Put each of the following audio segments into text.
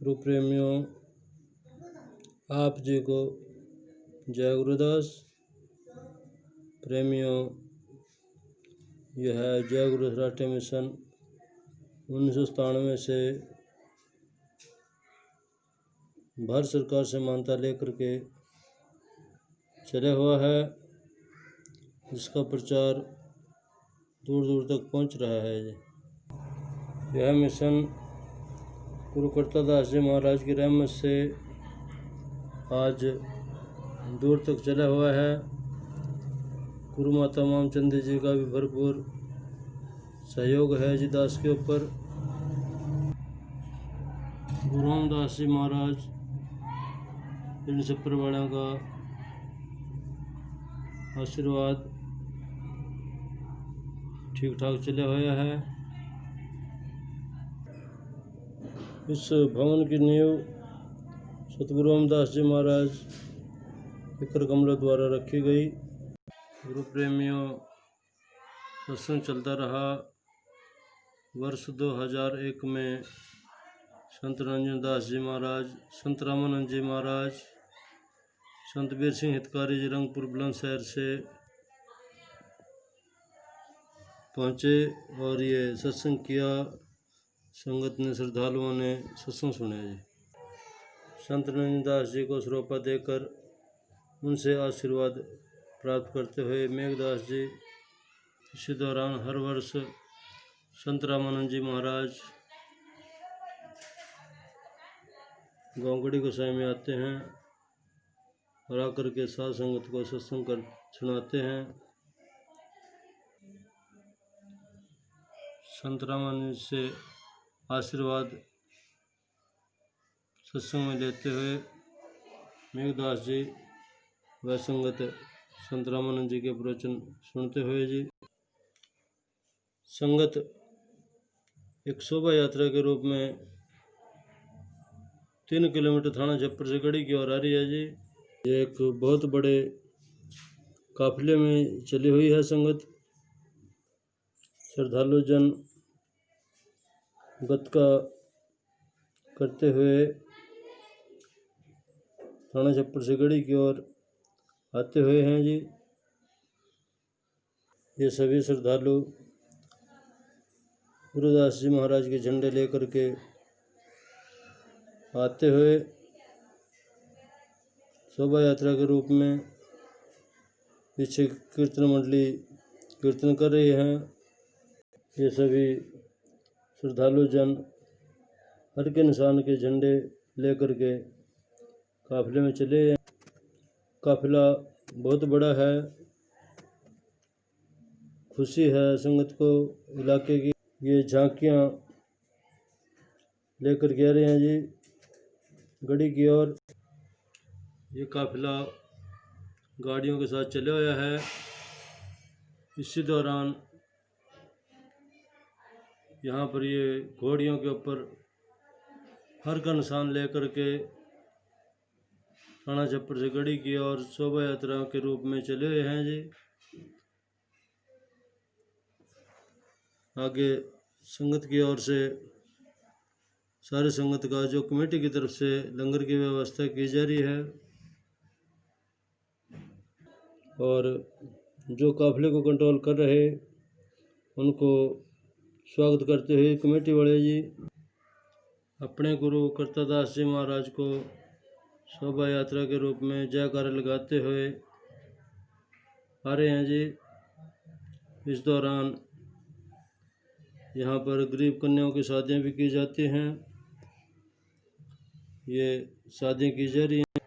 गुरु प्रेमियों, आप जी को जय गुरुदास। प्रेमियों, यह है जय गुरु सराटे मिशन 1997 से भारत सरकार से मान्यता लेकर के चला हुआ है, जिसका प्रचार दूर दूर तक पहुंच रहा है। यह मिशन गुरु करतादास जी महाराज की रहमत से आज दूर तक चला हुआ है। गुरु माता मामचंदी जी का भी भरपूर सहयोग है जी दास के ऊपर। गुरु रामदास जी महाराज इन छप्पर वालों का आशीर्वाद ठीक ठाक चला हुआ है। इस भवन की नींव सतगुरु रामदास जी महाराज फिक्र कमलों द्वारा रखी गई। गुरु प्रेमियों, सत्संग चलता रहा। वर्ष 2001 में संत रंजन दास जी महाराज, संत रामानंद जी महाराज, संत बीर सिंह हितकारी जी रंगपुर बुलंदशहर से पहुँचे और ये सत्संग किया। संगत ने, श्रद्धालुओं ने सत्संग सुना जी। संत रंजन दास जी को श्रोपा देकर उनसे आशीर्वाद प्राप्त करते हुए मेघदास जी इसी दौरान हर वर्ष संत रामानंद जी महाराज गोंगड़ी गोसाई में आते हैं और आकर के साध संगत को सत्संग कर सुनाते हैं। संत रामानंद से आशीर्वाद सत्संग में लेते हुए मेघदास जी व संगत संत रामानंद जी के प्रवचन सुनते हुए जी संगत एक शोभा यात्रा के रूप में 3 किलोमीटर थाना छप्पर से गढ़ी की ओर आ रही है जी। ये एक बहुत बड़े काफिले में चली हुई है संगत। श्रद्धालु जन गतका करते हुए थाना छप्पर से गढ़ी की ओर आते हुए हैं जी। ये सभी श्रद्धालु गुरुदास जी महाराज के झंडे लेकर के आते हुए शोभा यात्रा के रूप में पीछे कीर्तन मंडली कीर्तन कर रही हैं। ये सभी श्रद्धालु जन हर के निशान के झंडे लेकर के काफिले में चले। काफिला बहुत बड़ा है। खुशी है संगत को इलाके की। ये झांकियाँ लेकर के आ रहे हैं जी गढ़ी की ओर। ये काफिला गाड़ियों के साथ चला हुआ है। इसी दौरान यहाँ पर ये घोड़ियों के ऊपर हर का निशान लेकर के थाना छप्पर से गढ़ी की ओर शोभा यात्रा के रूप में चले हुए हैं जी। आगे संगत की ओर से सारे संगत का जो कमेटी की तरफ से लंगर की व्यवस्था की जा रही है और जो काफिले को कंट्रोल कर रहे उनको स्वागत करते हुए कमेटी वाले जी अपने गुरु करतादास जी महाराज को शोभा यात्रा के रूप में जयकारा लगाते हुए आ रहे हैं जी। इस दौरान यहाँ पर गरीब कन्याओं की शादियाँ भी की जाती हैं। ये शादियाँ की जा रही हैं।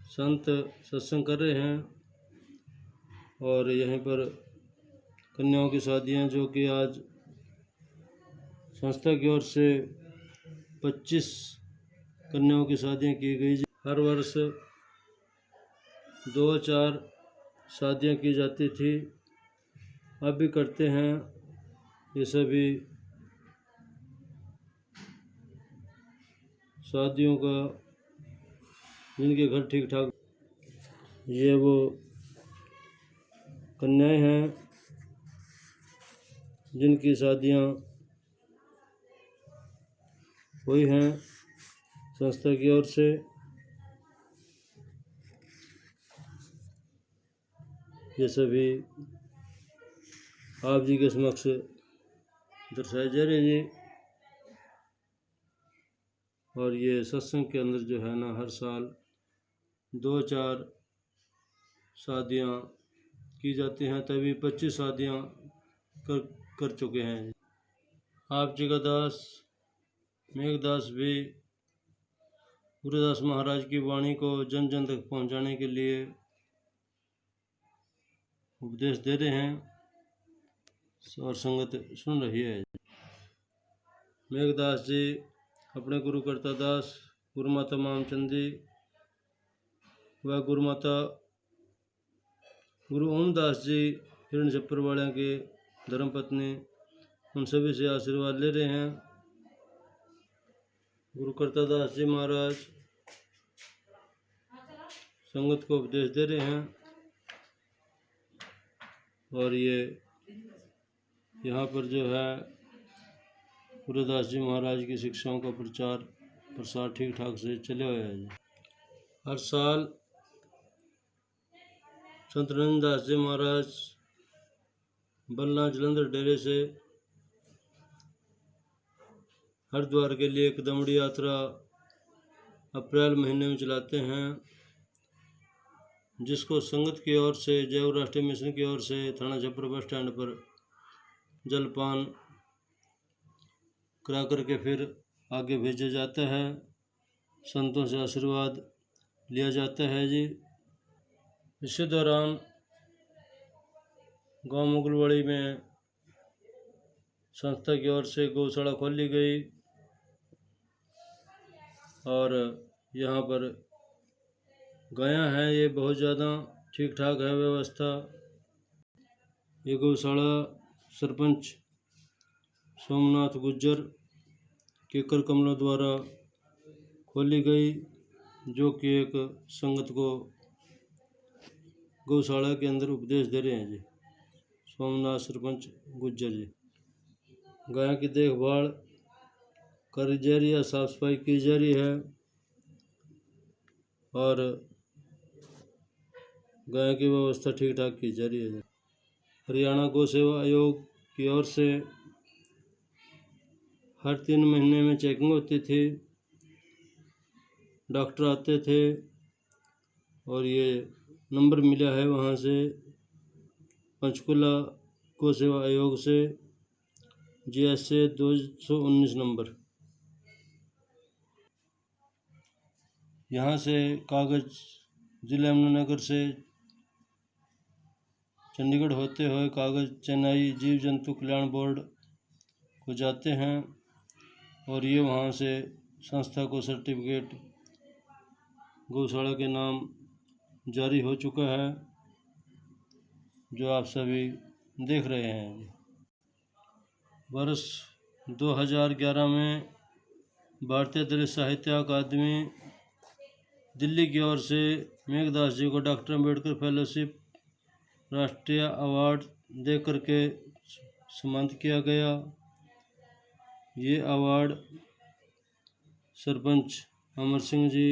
संत सत्संग कर रहे हैं और यहीं पर कन्याओं की शादियाँ जो कि आज संस्था की ओर से 25 कन्याओं की शादियाँ की गई। हर वर्ष 2-4 शादियाँ की जाती थी, अब भी करते हैं। ये सभी शादियों का जिनके घर ठीक ठाक, ये वो कन्याएं हैं जिनकी शादियां हुई हैं। संस्था की ओर से ये सभी आप जी के समक्ष दर्शाए जा रहे जी। और ये सत्संग के अंदर जो है ना, हर साल 2-4 शादियाँ की जाती हैं, तभी 25 शादियाँ कर चुके हैं। आप जी का दास मेघदास भी गुरुदास महाराज की वाणी को जन जन तक पहुँचाने के लिए उपदेश दे रहे हैं और संगत सुन रही है। मेघदास जी अपने गुरु कर्ता दास गुरु माता मामचंद जी व गुरु माता गुरु ओमदास जी हिरण छप्पर वाले के धर्मपत्नी, उन सभी से आशीर्वाद ले रहे हैं। गुरु कर्ता दास जी महाराज संगत को उपदेश दे रहे हैं और ये यहाँ पर जो है गुरुदास जी महाराज की शिक्षाओं का प्रचार प्रसार ठीक ठाक से चले हुए हैं। हर साल संत नंददास जी महाराज बल्ला जलंधर डेरे से हरिद्वार के लिए एक दमड़ी यात्रा अप्रैल महीने में चलाते हैं, जिसको संगत की ओर से जयपुर राष्ट्रीय मिशन की ओर से थाना छप्पर बस स्टैंड पर जलपान करा करके फिर आगे भेजा जाता है। संतों से आशीर्वाद लिया जाता है जी। इसी दौरान गांव मुगलवाड़ी में संस्था की ओर से गौशाला खोली गई और यहाँ पर गायां हैं, ये बहुत ज़्यादा ठीक ठाक है व्यवस्था। ये गौशाला सरपंच सोमनाथ गुज्जर के कर कमलों द्वारा खोली गई, जो कि एक संगत को गौशाला के अंदर उपदेश दे रहे हैं जी। सोमनाथ सरपंच गुज्जर जी गाय की देखभाल करी जा रही है, साफ सफाई की जा रही है और गाय की व्यवस्था ठीक ठाक की जा रही है। हरियाणा गौ सेवा आयोग की ओर से हर 3 महीने में चेकिंग होती थी, डॉक्टर आते थे और ये नंबर मिला है वहाँ से पंचकुला गौ सेवा आयोग से GSA 219 नंबर। यहाँ से कागज़ जिला यमुनानगर से चंडीगढ़ होते हुए कागज़ चेन्नई जीव जंतु कल्याण बोर्ड को जाते हैं और ये वहाँ से संस्था को सर्टिफिकेट गौशाला के नाम जारी हो चुका है, जो आप सभी देख रहे हैं। वर्ष 2011 में भारतीय दलित साहित्य अकादमी दिल्ली की ओर से मेघदास जी को डॉक्टर अम्बेडकर फेलोशिप राष्ट्रीय अवार्ड दे करके सम्मानित किया गया। ये अवार्ड सरपंच अमर सिंह जी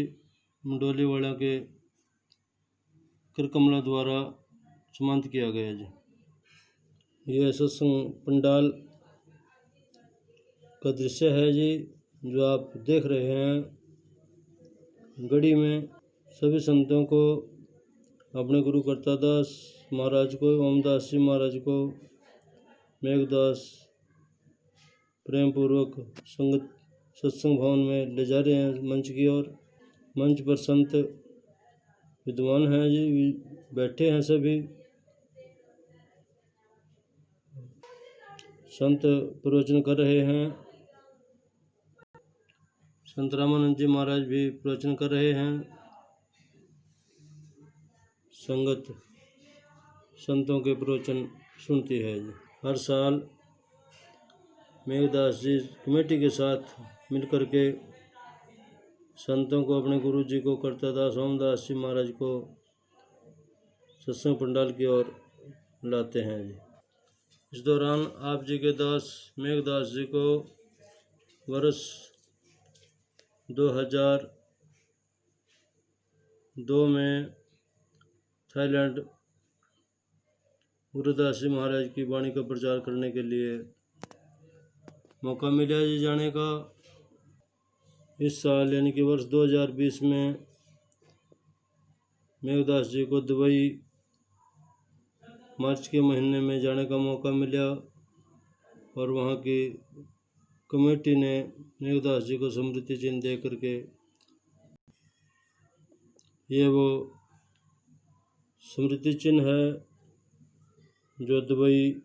मंडोली वाला के कर कमला द्वारा सम्मानित किया गया जी। ये सत्संग पंडाल का दृश्य है जी, जो आप देख रहे हैं। गढ़ी में सभी संतों को, अपने गुरु कर्ता दास महाराज को, ओमदास जी महाराज को मेघदास प्रेम पूर्वक संगत सत्संग भवन में ले जा रहे हैं मंच की ओर। मंच पर संत विद्वान हैं जी, बैठे हैं सभी संत प्रवचन कर रहे हैं। संत रामानंद जी महाराज भी प्रवचन कर रहे हैं। संगत संतों के प्रवचन सुनती है जी। हर साल मेघदास जी कमेटी के साथ मिलकर के संतों को, अपने गुरु जी को, कर्ता दास ओमदास जी महाराज को सत्संग पंडाल की ओर लाते हैं जी। इस दौरान आप जी के दास मेघदास जी को वर्ष 2002 में थाईलैंड गुरुदास जी महाराज की वाणी का प्रचार करने के लिए मौका मिला जी जाने का। इस साल यानी कि वर्ष 2020 में मेघदास जी को दुबई मार्च के महीने में जाने का मौका मिला और वहाँ की कमेटी ने मेघदास जी को स्मृति चिन्ह दे करके ये वो स्मृति चिन्ह है जो दुबई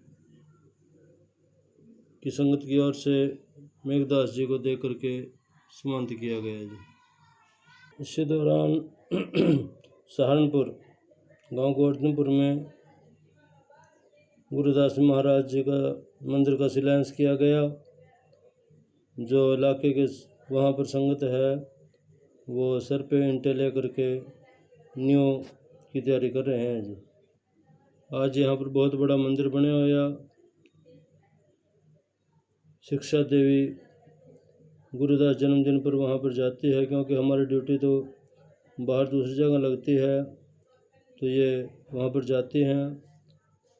की संगत की ओर से मेघदास जी को दे करके सम्मानित किया गया जी। इसी दौरान सहारनपुर गांव गोवर्धनपुर में गुरुदास महाराज जी का मंदिर का शिलान्यास किया गया। जो इलाके के वहाँ पर संगत है वो सर पे ईंटें ले करके न्यू की तैयारी कर रहे हैं जी। आज यहाँ पर बहुत बड़ा मंदिर बने हुआ। शिक्षा देवी गुरुदास जन्मदिन पर वहाँ पर जाती है, क्योंकि हमारी ड्यूटी तो बाहर दूसरी जगह लगती है, तो ये वहाँ पर जाती हैं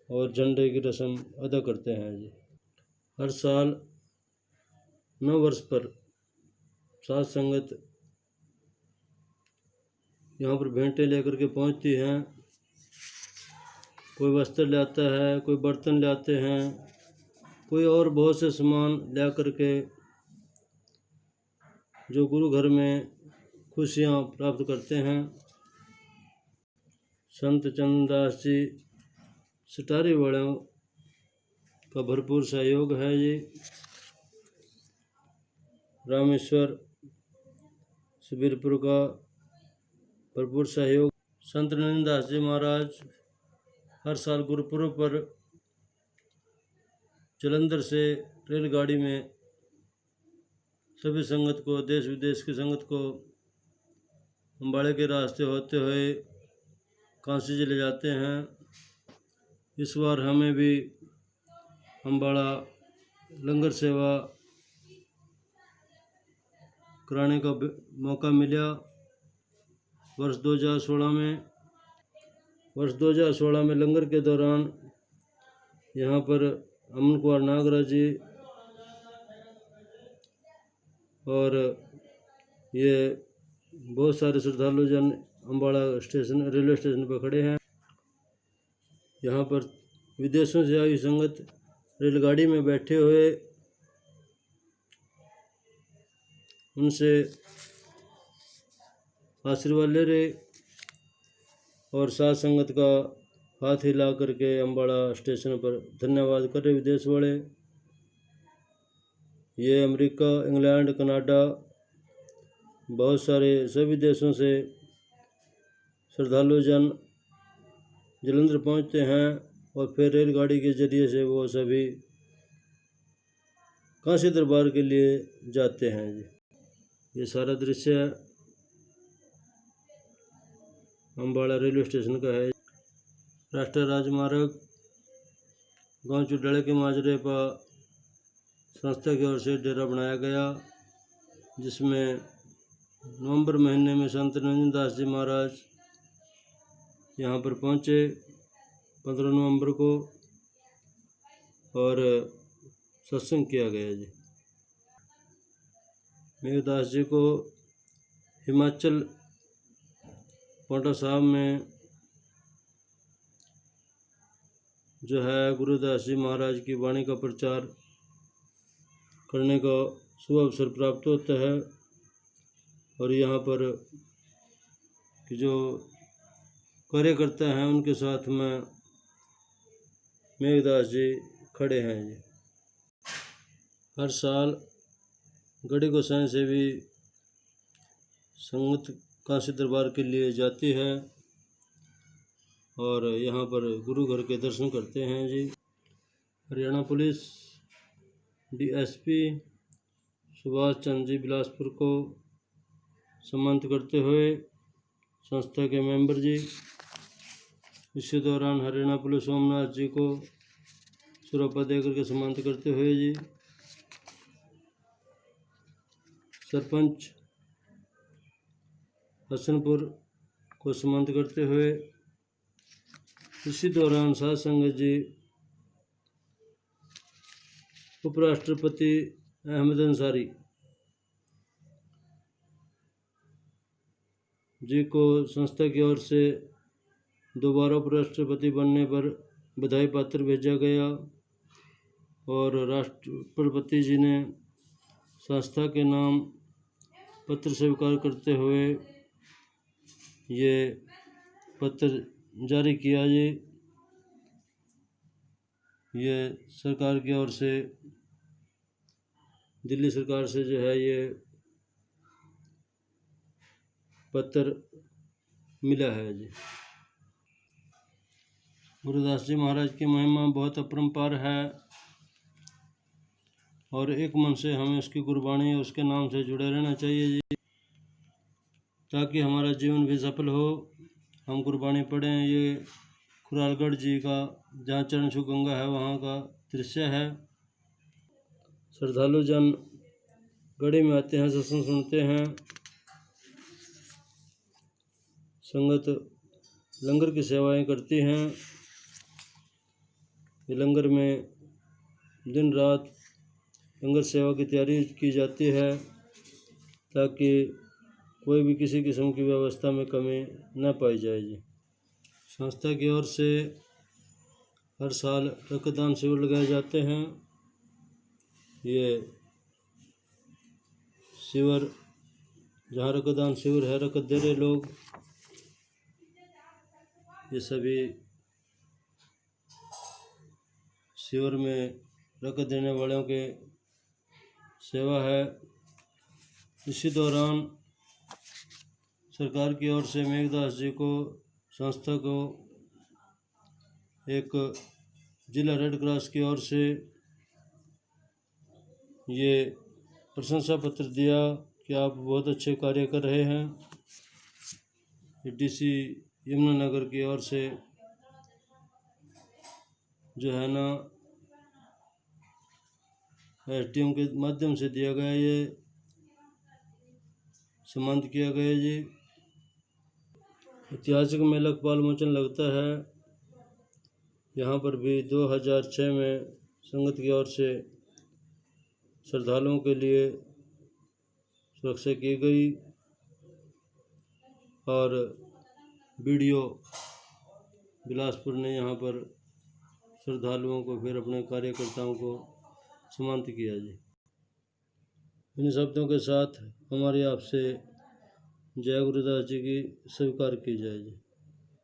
और झंडे की रस्म अदा करते हैं जी। हर साल 9 वर्ष पर सात संगत यहाँ पर भेंटें लेकर के पहुँचती हैं। कोई वस्त्र लाता है, कोई बर्तन लाते हैं, कोई और बहुत से सामान ला करके जो गुरु घर में खुशियाँ प्राप्त करते हैं। संत चंद्रदास जी सटारी वालों का भरपूर सहयोग है जी। रामेश्वर सबीरपुर का भरपूर सहयोग। संत नंददास जी महाराज हर साल गुरुपुरब पर जलंधर से रेलगाड़ी में सभी संगत को, देश विदेश की संगत को अम्बाड़े के रास्ते होते हुए काशी चले जाते हैं। इस बार हमें भी अम्बाड़ा लंगर सेवा कराने का मौका मिला। वर्ष 2016 में लंगर के दौरान यहाँ पर अमन कुमार नागराज जी और ये बहुत सारे श्रद्धालु जन अम्बाड़ा स्टेशन, रेलवे स्टेशन पर खड़े हैं। यहाँ पर विदेशों से आई संगत रेलगाड़ी में बैठे हुए उनसे आशीर्वाद ले रहे और साथ संगत का हाथ हिला करके अम्बाड़ा स्टेशन पर धन्यवाद कर रहे विदेश वाले। ये अमेरिका, इंग्लैंड, कनाडा, बहुत सारे सभी देशों से श्रद्धालु जन जलंधर पहुंचते हैं और फिर रेलगाड़ी के जरिए से वो सभी काशी दरबार के लिए जाते हैं जी। ये सारा दृश्य अम्बाड़ा रेलवे स्टेशन का है। राष्ट्रीय राजमार्ग गांव चुडाले के माजरे पर संस्था की ओर से डेरा बनाया गया, जिसमें नवंबर महीने में संत नंददास जी महाराज यहाँ पर पहुँचे 15 नवंबर को और सत्संग किया गया जी। मेघदास जी को हिमाचल पांवटा साहब में जो है गुरुदास जी महाराज की वाणी का प्रचार करने का शुभ अवसर प्राप्त होता है और यहाँ पर कि जो कार्यकर्ता हैं उनके साथ में मेघदास जी खड़े हैं जी। हर साल गढ़ी गोसाई से भी संगत काशी दरबार के लिए जाती है और यहाँ पर गुरु घर के दर्शन करते हैं जी। हरियाणा पुलिस डीएसपी सुभाष चंद्र जी बिलासपुर को सम्मानित करते हुए संस्था के मेंबर जी। इसी दौरान हरियाणा पुलिस सोमनाथ जी को सुरपा देकर के सम्मानित करते हुए जी। सरपंच हसनपुर को समाप्त करते हुए इसी दौरान साध संगत जी उपराष्ट्रपति अहमद अंसारी जी को संस्था की ओर से दोबारा उपराष्ट्रपति बनने पर बधाई पत्र भेजा गया और राष्ट्रपति जी ने संस्था के नाम पत्र स्वीकार करते हुए ये पत्र जारी किया जी। ये सरकार की ओर से, दिल्ली सरकार से जो है ये पत्र मिला है जी। गुरुदास जी महाराज की महिमा बहुत अपरंपार है और एक मन से हमें उसकी गुरबाणी और उसके नाम से जुड़े रहना चाहिए जी, ताकि हमारा जीवन भी सफल हो। हम गुरबाणी पढ़ें। ये खुरालगढ़ जी का जहाँ चरणछू गंगा है वहाँ का दृश्य है। श्रद्धालु जन गढ़ी में आते हैं, सत्संग सुनते हैं। संगत लंगर की सेवाएं करती हैं। ये लंगर में दिन रात लंगर सेवा की तैयारी की जाती है ताकि कोई भी किसी किस्म की व्यवस्था में कमी न पाई जाए जी। संस्था की ओर से हर साल रक्तदान शिविर लगाए जाते हैं। ये शिविर जहाँ रक्तदान शिविर है, रक्त दे रहे लोग, ये सभी शिविर में रक्त देने वालों के सेवा है। इसी दौरान सरकार की ओर से मेघदास जी को, संस्था को एक जिला रेड क्रॉस की ओर से ये प्रशंसा पत्र दिया कि आप बहुत अच्छे कार्य कर रहे हैं। डीसी यमुनानगर की ओर से जो है ना एसडीएम के माध्यम से दिया गया, ये सम्मानित किया गया जी। ऐतिहासिक मेला कपाल मोचन लगता है। यहाँ पर भी 2006 में संगत की ओर से श्रद्धालुओं के लिए सुरक्षा की गई और वीडियो बिलासपुर ने यहाँ पर श्रद्धालुओं को, फिर अपने कार्यकर्ताओं को सम्मानित किया जी। इन शब्दों के साथ हमारी आपसे जय गुरुदास जी की स्वीकार की जाए जी।